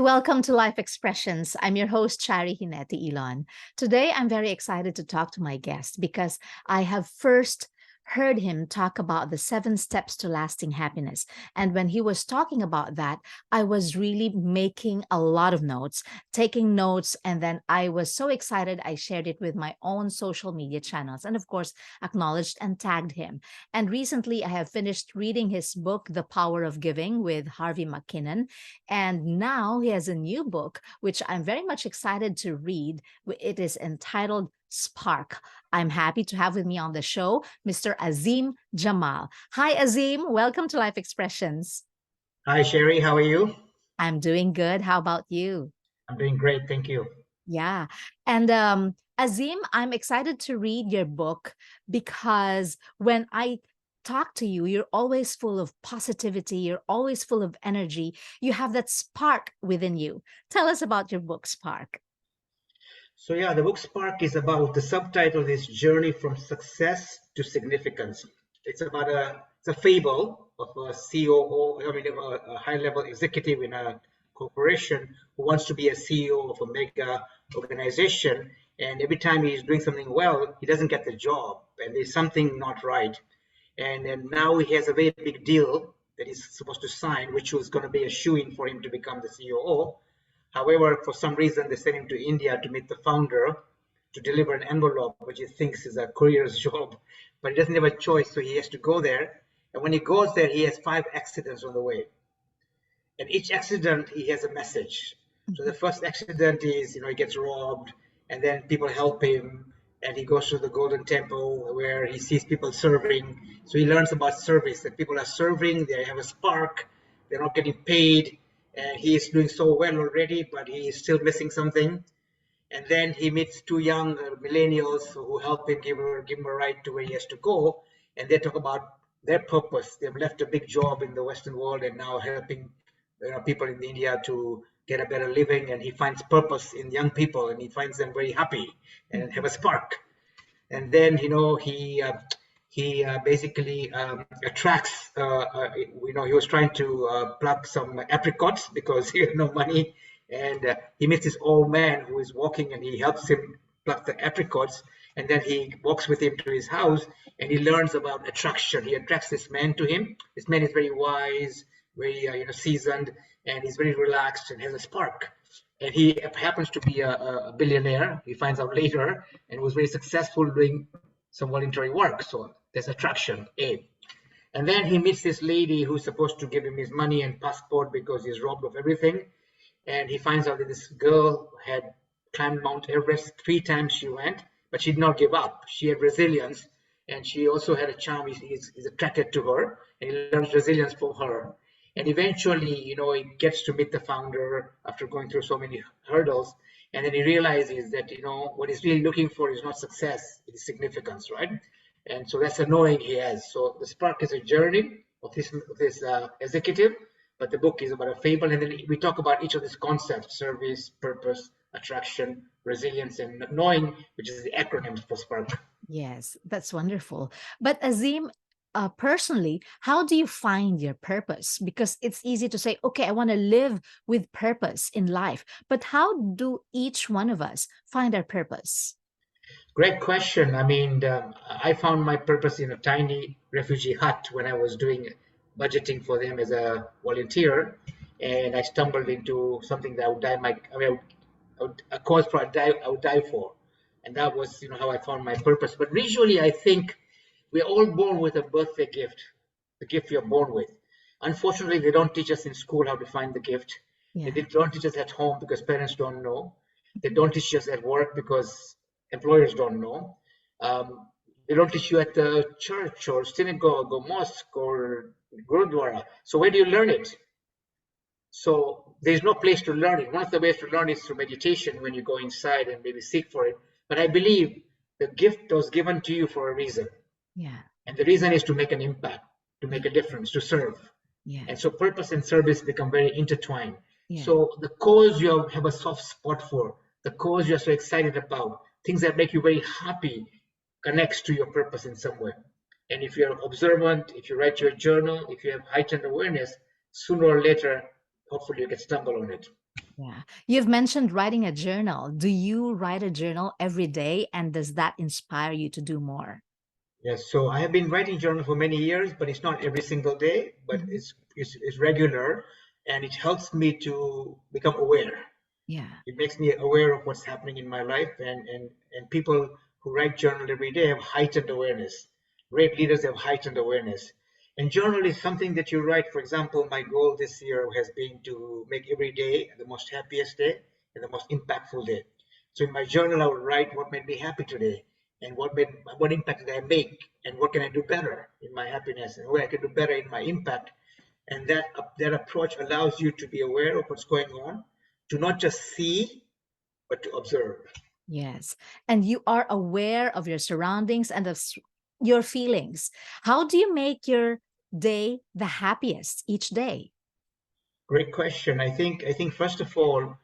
welcome to Life Expressions. I'm your host, Chari Hineti Elon. Today, I'm very excited to talk to my guest because I have first heard him talk about the 7 steps to lasting happiness. And when he was talking about that, I was really making a lot of notes, taking notes, and then I was so excited I shared it with my own social media channels and, of course, acknowledged and tagged him. And recently, I have finished reading his book, The Power of Giving, with Harvey McKinnon. And now he has a new book, which I'm very much excited to read. It is entitled Spark. I'm happy to have with me on the show Mr. Azim Jamal. Hi, Azim. Welcome to Life Expressions. Hi, Sherry. How are you? I'm doing good. How about you? I'm doing great. Thank you. Yeah. And Azim, I'm excited to read your book because when I talk to you, you're always full of positivity. You're always full of energy. You have that spark within you. Tell us about your book, Spark. So yeah, the book Spark is about the subtitle is Journey from Success to Significance. It's a fable of a COO, a high-level executive in a corporation who wants to be a CEO of a mega organization, and every time he's doing something well, he doesn't get the job, and there's something not right. And now he has a very big deal that he's supposed to sign, which was going to be a shoe-in for him to become the COO. However, for some reason, they sent him to India to meet the founder to deliver an envelope, which he thinks is a courier's job, but he doesn't have a choice, so he has to go there. And when he goes there, he has 5 accidents on the way. And each accident, he has a message. So the first accident is, he gets robbed, and then people help him, and he goes to the Golden Temple where he sees people serving. So he learns about service, that people are serving, they have a spark, they're not getting paid, and he is doing so well already, but he is still missing something. And then he meets 2 young millennials who help him, give him a ride to where he has to go, and they talk about their purpose. They've left a big job in the Western world and now helping people in India to get a better living, and he finds purpose in young people, and he finds them very happy and have a spark. And then he basically attracts. He was trying to pluck some apricots because he had no money, and he meets this old man who is walking, and he helps him pluck the apricots. And then he walks with him to his house, and he learns about attraction. He attracts this man to him. This man is very wise, very seasoned, and he's very relaxed and has a spark. And he happens to be a billionaire. He finds out later, and was very successful doing some voluntary work. So there's attraction, A. And then he meets this lady who's supposed to give him his money and passport because he's robbed of everything. And he finds out that this girl had climbed Mount Everest 3 times. She went, but she did not give up. She had resilience, and she also had a charm. He's attracted to her, and he learns resilience from her. And eventually, he gets to meet the founder after going through so many hurdles. And then he realizes that, what he's really looking for is not success, it is significance, right? And so that's a knowing he has. So the spark is a journey of this executive, but the book is about a fable. And then we talk about each of these concepts: service, purpose, attraction, resilience, and knowing, which is the acronym for spark. Yes, that's wonderful. But Azim, personally, how do you find your purpose? Because it's easy to say, okay, I want to live with purpose in life. But how do each one of us find our purpose? Great question. I found my purpose in a tiny refugee hut when I was doing budgeting for them as a volunteer, and I stumbled into something that I would die. A cause for I would die for, and that was how I found my purpose. But visually, I think we're all born with a birthday gift, the gift you're born with. Unfortunately, they don't teach us in school how to find the gift. Yeah. They don't teach us at home because parents don't know. They don't teach us at work because employers don't know. They don't teach you at the church or synagogue or mosque or gurudwara. So where do you learn it? So there's no place to learn it. One of the ways to learn is through meditation, when you go inside and maybe seek for it. But I believe the gift was given to you for a reason. Yeah. And the reason is to make an impact, to make a difference, to serve. Yeah. And so purpose and service become very intertwined. Yeah. So the cause you have a soft spot for, the cause you're so excited about, things that make you very happy, connects to your purpose in some way. And if you're observant, if you write your journal, if you have heightened awareness, sooner or later, hopefully you can stumble on it. Yeah. You've mentioned writing a journal. Do you write a journal every day? And does that inspire you to do more? Yes, so I have been writing journal for many years, but it's not every single day, but Mhm. it's regular, and it helps me to become aware. Yeah. It makes me aware of what's happening in my life, and people who write journal every day have heightened awareness. Great leaders have heightened awareness. And journal is something that you write. For example, my goal this year has been to make every day the most happiest day and the most impactful day. So in my journal, I would write what made me happy today, and what impact did I make, and what can I do better in my happiness, and what I can do better in my impact. And that approach allows you to be aware of what's going on, to not just see, but to observe. Yes. And you are aware of your surroundings and of your feelings. How do you make your day the happiest each day? Great question. I think first of all,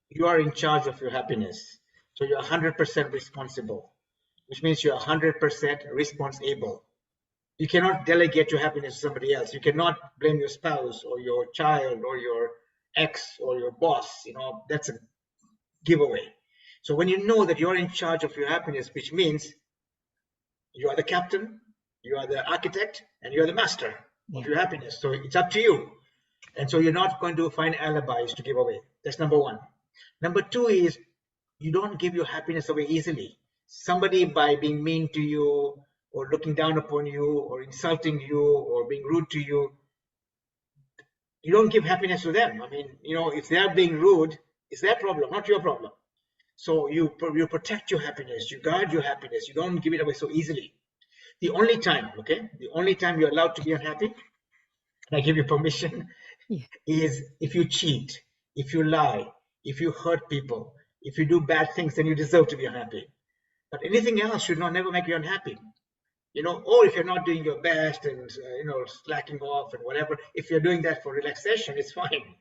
you are in charge of your happiness. So you're 100% responsible, which means you're 100% responsible. You cannot delegate your happiness to somebody else. You cannot blame your spouse or your child or your ex or your boss. That's a giveaway. So when you know that you're in charge of your happiness, which means you are the captain, you are the architect, and you're the master of Yeah. your happiness. So it's up to you. And so you're not going to find alibis to give away. That's number one. Number two is you don't give your happiness away easily. Somebody, by being mean to you or looking down upon you or insulting you or being rude to you, you don't give happiness to them. I mean, if they're being rude, it's their problem, not your problem. So you protect your happiness, you guard your happiness, you don't give it away so easily. The only time you're allowed to be unhappy, and I give you permission, Yeah. is if you cheat, if you lie, if you hurt people, if you do bad things, then you deserve to be unhappy. But anything else should not never make you unhappy. Or if you're not doing your best and slacking off and whatever, if you're doing that for relaxation, it's fine.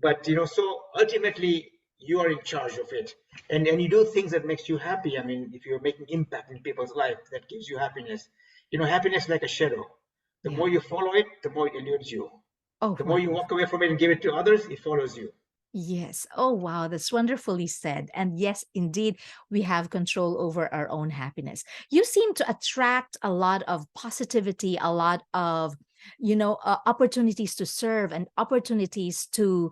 But so ultimately you are in charge of it, and you do things that makes you happy. I mean, if you're making impact in people's life, that gives you happiness. Happiness is like a shadow. The Yeah. more you follow it, the more it eludes you. Oh, The more you wow. walk away from it and give it to others, it follows you. Yes. Oh, wow. That's wonderfully said. And yes, indeed, we have control over our own happiness. You seem to attract a lot of positivity, a lot of, opportunities to serve and opportunities to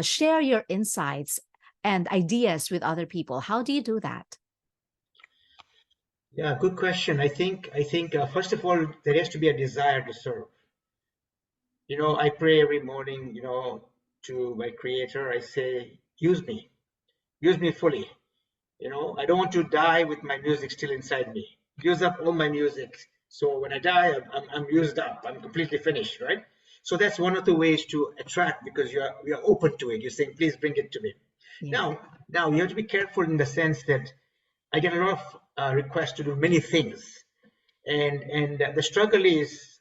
share your insights and ideas with other people. How do you do that? Yeah, good question. I think first of all, there has to be a desire to serve. I pray every morning, to my creator. I say, use me fully. I don't want to die with my music still inside me. Use up all my music. So when I die, I'm used up. I'm completely finished, right? So that's one of the ways to attract, because you're open to it. You're saying, please bring it to me. Yeah. Now you have to be careful in the sense that I get a lot of requests to do many things, and the struggle is,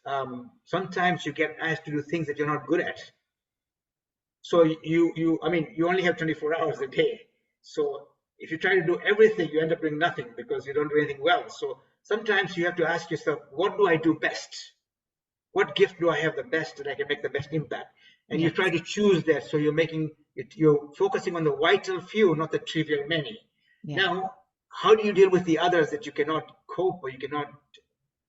sometimes you get asked to do things that you're not good at. So I mean, you only have 24 hours a day. So if you try to do everything, you end up doing nothing because you don't do anything well. So sometimes you have to ask yourself, what do I do best? What gift do I have the best that I can make the best impact? And you try Yes. to choose that. So you're focusing on the vital few, not the trivial many. Yeah. Now, how do you deal with the others that you cannot cope, or you cannot?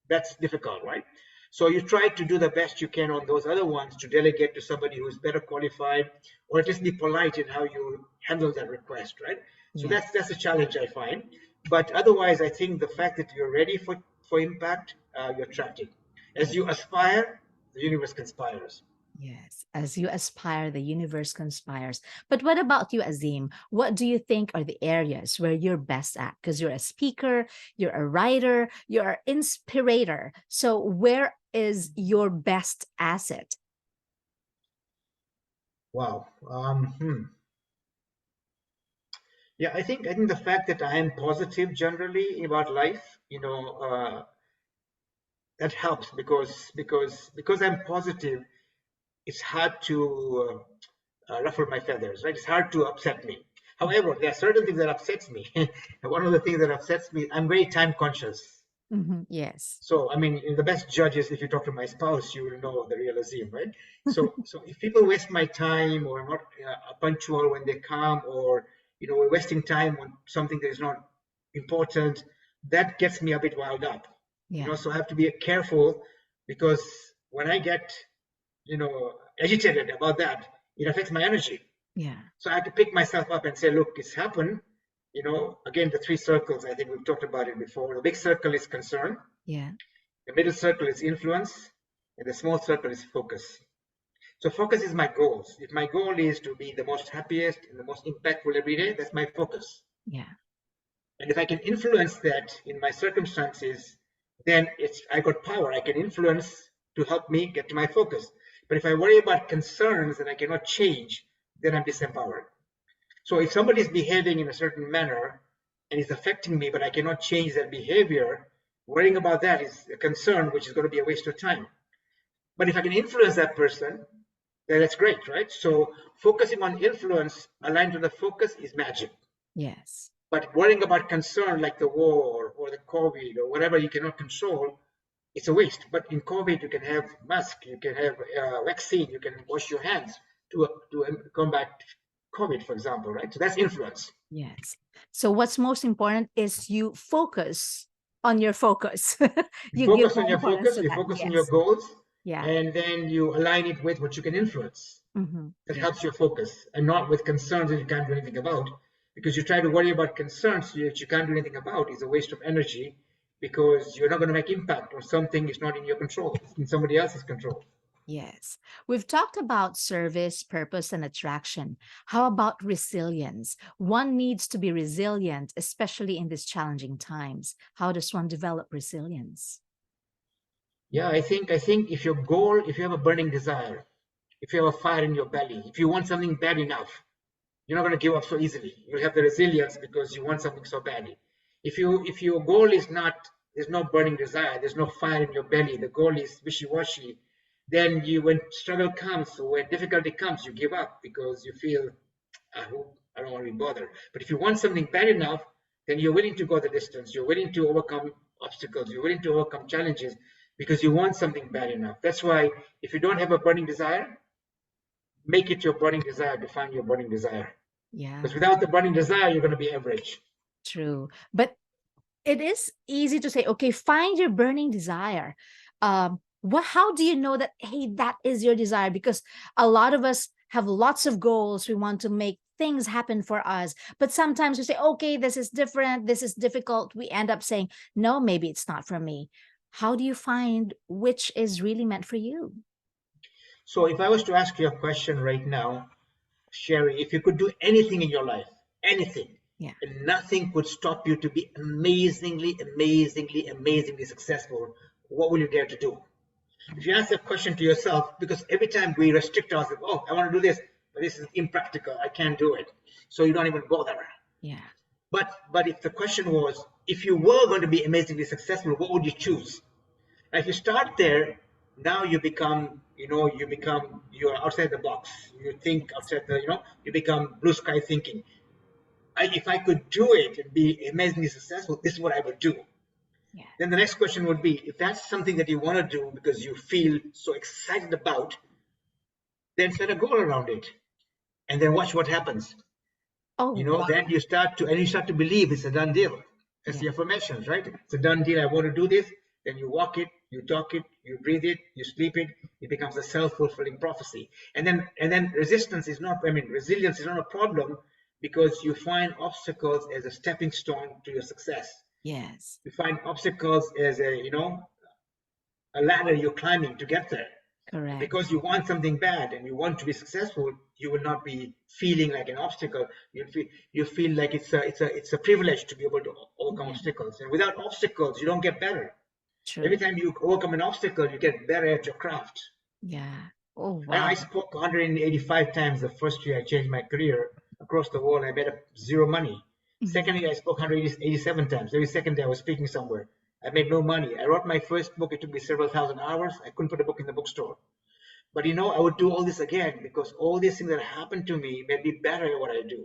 That's difficult, right? So you try to do the best you can on those other ones, to delegate to somebody who's better qualified, or at least be polite in how you handle that request, right? So Yeah. that's a challenge I find. But otherwise, I think the fact that you're ready for impact, you're attractive. As Yeah. you aspire, the universe conspires. Yes, as you aspire, the universe conspires. But what about you, Azim? What do you think are the areas where you're best at? Because you're a speaker, you're a writer, you're an inspirator. So, where is your best asset? Wow. Yeah, I think the fact that I am positive generally about life, that helps, because I'm positive. It's hard to ruffle my feathers, right? It's hard to upset me. However, there are certain things that upsets me. And one of the things that upsets me, I'm very time conscious. Yes. So, I mean, the best judge is if you talk to my spouse, you will know the real Azim, right? So if people waste my time or are not punctual when they come, or we're wasting time on something that is not important, that gets me a bit riled up. Yeah. So I have to be careful, because when I get, agitated about that, it affects my energy. Yeah. So I have to pick myself up and say, look, it's happened. Again, the three circles, I think we've talked about it before. The big circle is concern. Yeah. The middle circle is influence, and the small circle is focus. So focus is my goals. If my goal is to be the most happiest and the most impactful every day, that's my focus. Yeah. And if I can influence that in my circumstances, then I got power. I can influence to help me get to my focus. But if I worry about concerns that I cannot change, then I'm disempowered. So if somebody is behaving in a certain manner and is affecting me, but I cannot change that behavior, worrying about that is a concern, which is going to be a waste of time. But if I can influence that person, then that's great, right? So focusing on influence aligned to the focus is magic. Yes. But worrying about concern like the war or the COVID or whatever you cannot control, it's a waste. But in COVID, you can have mask, you can have vaccine, you can wash your hands to combat COVID, for example, right? So that's influence. Yes. So what's most important is you focus on your focus. You You give focus on more your importance focus, to you that. focus on your Yes. goals, Yeah. and then you align it with what you can influence. That Yeah. helps your focus, and not with concerns that you can't do anything about. Because you try to worry about concerns that you can't do anything about is a waste of energy, because you're not going to make impact on something that's not in your control, it's in somebody else's control. Yes. We've talked about service, purpose, and attraction. How about resilience? One needs to be resilient, especially in these challenging times. How does one develop resilience? Yeah, I think if you have a burning desire, if you have a fire in your belly, if you want something bad enough, you're not going to give up so easily. You'll have the resilience because you want something so badly. If your goal is not, there's no burning desire, there's no fire in your belly, the goal is wishy-washy, then when struggle comes or when difficulty comes, you give up because you feel, I don't want to be bothered. But if you want something bad enough, then you're willing to go the distance. You're willing to overcome obstacles. You're willing to overcome challenges because you want something bad enough. That's why if you don't have a burning desire, make it your burning desire to find your burning desire. Because Yeah, without the burning desire, you're going to be average. true. But it is easy to say, okay, find your burning desire. How do you know that, hey, that is your desire? Because a lot of us have lots of goals. We want to make things happen for us. But sometimes we say, okay, this is different. This is difficult. We end up saying, no, maybe it's not for me. How do you find which is really meant for you? So if I was to ask you a question right now, Sherry, if you could do anything in your life, anything, Yeah. and nothing could stop you to be amazingly successful, what will you dare to do? If you ask that question to yourself, because every time we restrict ourselves, oh, I want to do this, but this is impractical, I can't do it. So you don't even bother. Yeah. But if the question was, if you were going to be amazingly successful, what would you choose? And if you start there, now you're outside the box. You think outside you become blue sky thinking. If I could do it and be amazingly successful, this is what I would do. Yeah. Then the next question would be, if that's something that you want to do because you feel so excited about, then set a goal around it, and then watch what happens. Oh, wow. Then you start to believe it's a done deal. That's Yeah. the affirmations, right? It's a done deal. I want to do this. Then you walk it, you talk it, you breathe it, you sleep it. It becomes a self-fulfilling prophecy. And then resistance is not. I mean, resilience is not a problem because you find obstacles as a stepping stone to your success. Yes. You find obstacles as a ladder you're climbing to get there. Correct. Because you want something bad and you want to be successful, you will not be feeling like an obstacle. You feel like it's a privilege to be able to overcome Yeah. obstacles. And without obstacles, you don't get better. Every True. time you overcome an obstacle, you get better at your craft. Yeah. Oh, I wow. spoke 185 times the first year I changed my career across the world. I made up zero money. Mhm. Second year, I spoke 187 times. Every second day, I was speaking somewhere. I made no money. I wrote my first book. It took me several thousand hours. I couldn't put a book in the bookstore. But I would do all this again because all these things that happened to me made me better at what I do.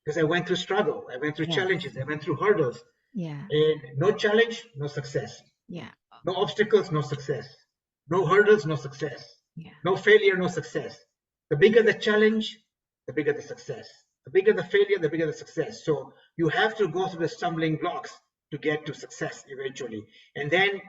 Because I went through struggle, I went through Yes. challenges, I went through hurdles. Yeah. And no challenge, no success. Yeah. No obstacles, no success. No hurdles, no success. Yeah. No failure, no success. The bigger the challenge, the bigger the success. The bigger the failure, the bigger the success. So you have to go through the stumbling blocks to get to success eventually. And then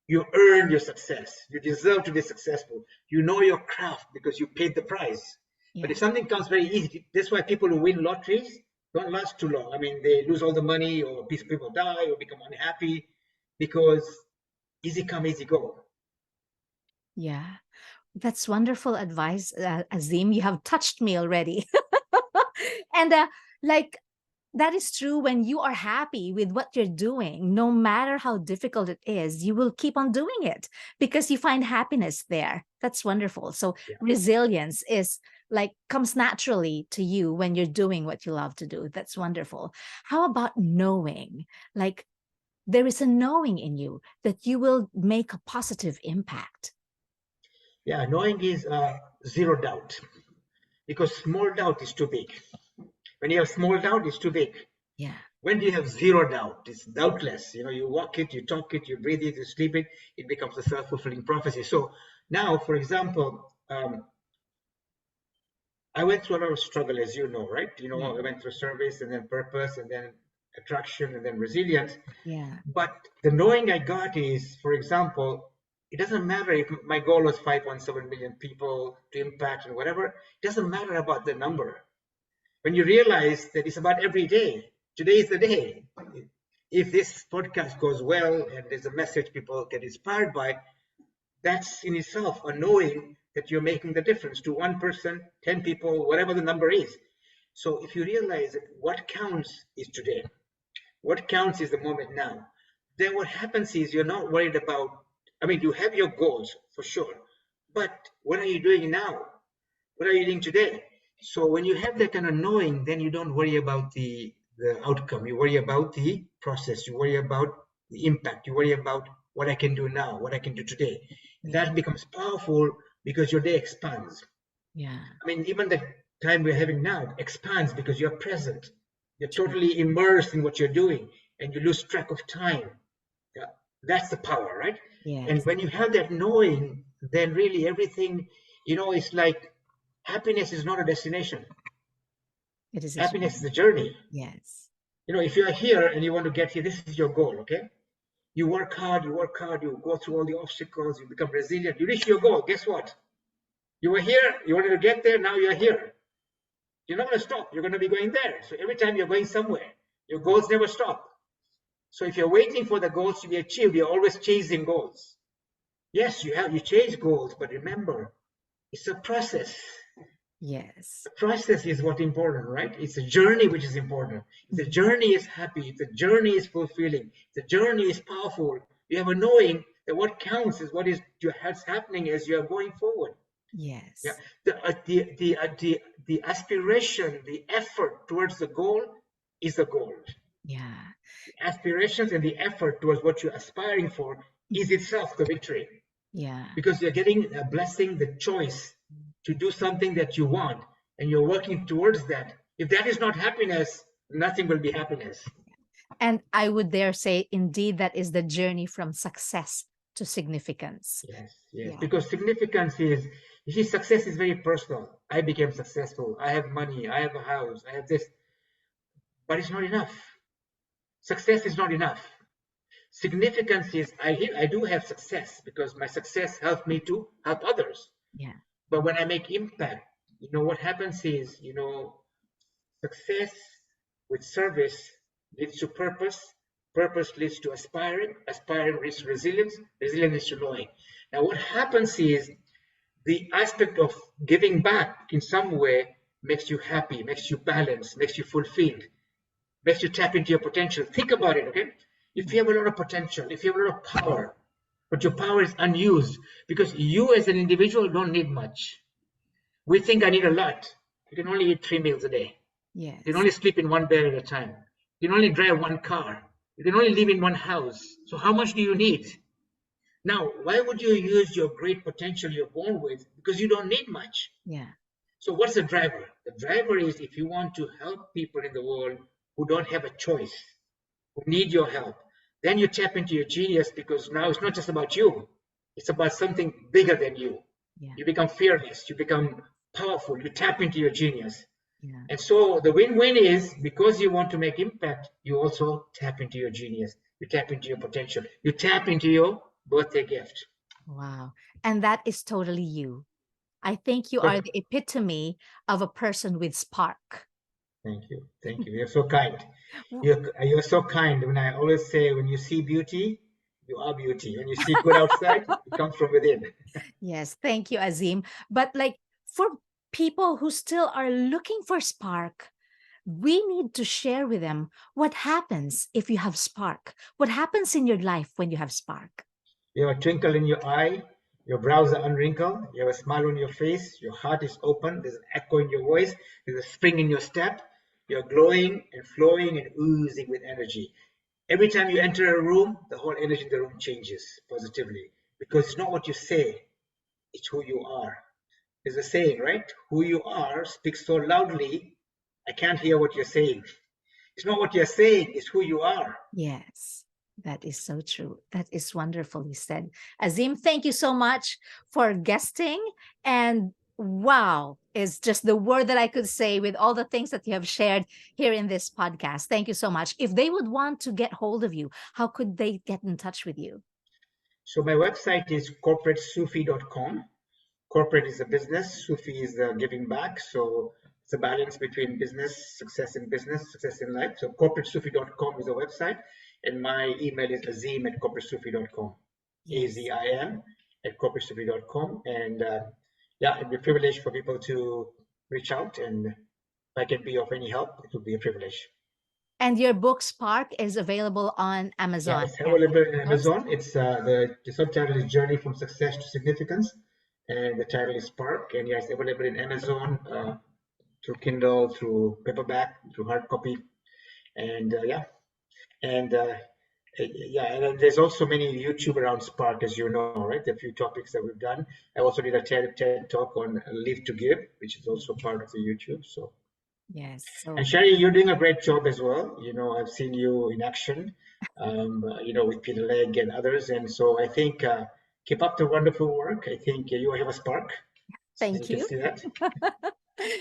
you earn your success. You deserve to be successful. You know your craft because you paid the price. But if Yeah. something comes very easy, that's why people who win lotteries don't last too long. I mean, they lose all the money, or people die, or become unhappy because easy come, easy go. Yeah. That's wonderful advice, Azim. You have touched me already. And like that is true. When you are happy with what you're doing, no matter how difficult it is, you will keep on doing it because you find happiness there. That's wonderful. So Yeah. resilience is like comes naturally to you when you're doing what you love to do. That's wonderful. How about knowing? Like there is a knowing in you that you will make a positive impact. Yeah, knowing is zero doubt, because small doubt is too big. When you have small doubt, it's too big. Yeah. When you have zero doubt, it's doubtless. You know, you walk it, you talk it, you breathe it, you sleep it, it becomes a self-fulfilling prophecy. So now, for example, I went through a lot of struggle, as you know, right? You know, Yeah. I went through service and then purpose and then attraction and then resilience. Yeah. But the knowing I got is, for example, it doesn't matter if my goal was 5.7 million people to impact and whatever, it doesn't matter about the number. When you realize that it's about every day, today is the day. If this podcast goes well and there's a message people get inspired by, that's in itself a knowing that you're making the difference to one person, 10 people, whatever the number is. So if you realize that what counts is today, what counts is the moment now, then what happens is you're not worried about, I mean, you have your goals for sure, but what are you doing now? What are you doing today? So when you have that kind of knowing, then you don't worry about the outcome. You worry about the process. You worry about the impact. You worry about what I can do now, what I can do today. Yeah. That becomes powerful because your day expands. Yeah. I mean, even the time we're having now expands because you're present. You're True. totally immersed in what you're doing, and you lose track of time. Yeah, that's the power, right? And Yes. when you have that knowing, then really everything, you know, it's like happiness is not a destination. It is a Happiness is journey. a journey. Yes. You know, if you are here and you want to get here, this is your goal, okay? You work hard, you go through all the obstacles, you become resilient, you reach your goal. Guess what? You were here, you wanted to get there, now you're here. You're not going to stop, you're going to be going there. So every time you're going somewhere, your goals never stop. So if you're waiting for the goals to be achieved, you're always chasing goals. Yes, you chase goals, but remember, it's a process. Yes. The process is what's important, right? It's a journey which is important. If the Mhm. journey is happy, if the journey is fulfilling, if the journey is powerful, you have a knowing that what counts is what is happening as you are going forward. Yeah, Yes. the aspiration, the effort towards the goal is the goal. Yeah. The aspirations and the effort towards what you're aspiring for is Mhm. itself the victory, Yeah. because you're getting a blessing, the choice to do something that you want, and you're working towards that. If that is not happiness, nothing will be happiness. And I would dare say, indeed, that is the journey from success to significance. Yes, yes, Yeah. because significance is, you see, success is very personal. I became successful, I have money, I have a house, I have this, but it's not enough. Success is not enough. Significance is, I do have success because my success helped me to help others. Yeah. But when I make impact, you know, what happens is, you know, success with service leads to purpose, purpose leads to aspiring, aspiring leads to resilience, resilience leads to knowing. Now, what happens is the aspect of giving back in some way makes you happy, makes you balanced, makes you fulfilled, makes you tap into your potential. Think about it, okay? If Yeah. you have a lot of potential, if you have a lot of power, but your power is unused because you as an individual don't need much. We think I need a lot. You can only eat 3 meals a day. You can Yes. only sleep in one bed at a time. You can only drive one car. You can only live in one house. So how much do you need? Now, why would you use your great potential you're born with? Because you don't need much. Yeah. So what's the driver? The driver is if you want to help people in the world who don't have a choice. who need your help. Then you tap into your genius, because now it's not just about you, it's about something bigger than you. Yeah. You become fearless, you become powerful, you tap into your genius. Yeah. And so the win-win is, because you want to make impact, you also tap into your genius, you tap into your potential, you tap into your birthday gift. Wow. And that is totally you. I think you are Perfect. the epitome of a person with spark. Thank you. Thank you. You're so kind. W- You're so kind. When I always say, when you see beauty, you are beauty. When you see good outside, it comes from within. Yes, thank you, Azim. But like for people who still are looking for spark, we need to share with them what happens if you have spark. What happens in your life when you have spark? You have a twinkle in your eye, your brows are unwrinkled, you have a smile on your face, your heart is open, there's an echo in your voice, there's a spring in your step, you're glowing and flowing and oozing with energy. Every time you enter a room, the whole energy in the room changes positively, because it's not what you say, it's who you are. There's a saying, right? Who you are speaks so loudly, I can't hear what you're saying. It's not what you're saying, it's who you are. Yes, that is so true. That is wonderfully said. Azim, thank you so much for guesting. And wow is just the word that I could say with all the things that you have shared here in this podcast. Thank you so much. If they would want to get hold of you, how could they get in touch with you? So my website is corporatesufi.com. Corporate is a business, Sufi is giving back. So it's a balance between business, success in life. So corporatesufi.com is a website. And my email is azim@corporatesufi.com. Yes. AZIM @corporatesufi.com. And yeah, it'd be a privilege for people to reach out. And if I can be of any help, it would be a privilege. And your book Spark is available on Yeah, Amazon it's and available on website. Amazon. It's the subtitle is Journey from Success to Significance, and the title is Spark. And yeah, it's available in Amazon through Kindle, through paperback, through hard copy, and yeah, and yeah, and then there's also many YouTube around Spark, as you know, right? A few topics that we've done. I also did a TED talk on Live to Give, which is also part of the YouTube. So. Yes. And So Sherry, you're doing a great job as well. I've seen you in action, with Peter Legg and others. And so I think keep up the wonderful work. I think you have a spark, and you thank can you. see that. So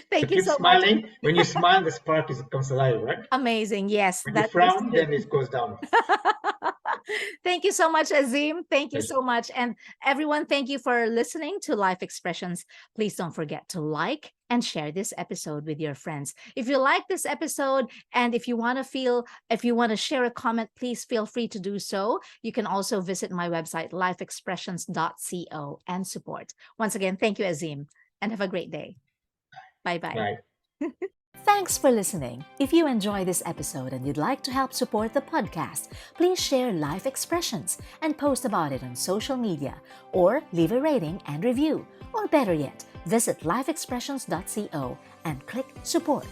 Thank you keep so much. smiling. When you smile, the spark comes alive, right? Amazing. Yes, When you that is frown, true. then it goes down. Thank you so much, Azim. Thank you Thank you. so much. And everyone, thank you for listening to Life Expressions. Please don't forget to like and share this episode with your friends. If you like this episode and if you want to share a comment, please feel free to do so. You can also visit my website, lifeexpressions.co, and support. Once again, thank you, Azim, and have a great day. Bye bye. Bye. Thanks for listening. If you enjoy this episode and you'd like to help support the podcast, please share Life Expressions and post about it on social media, or leave a rating and review. Or better yet, visit lifeexpressions.co and click support.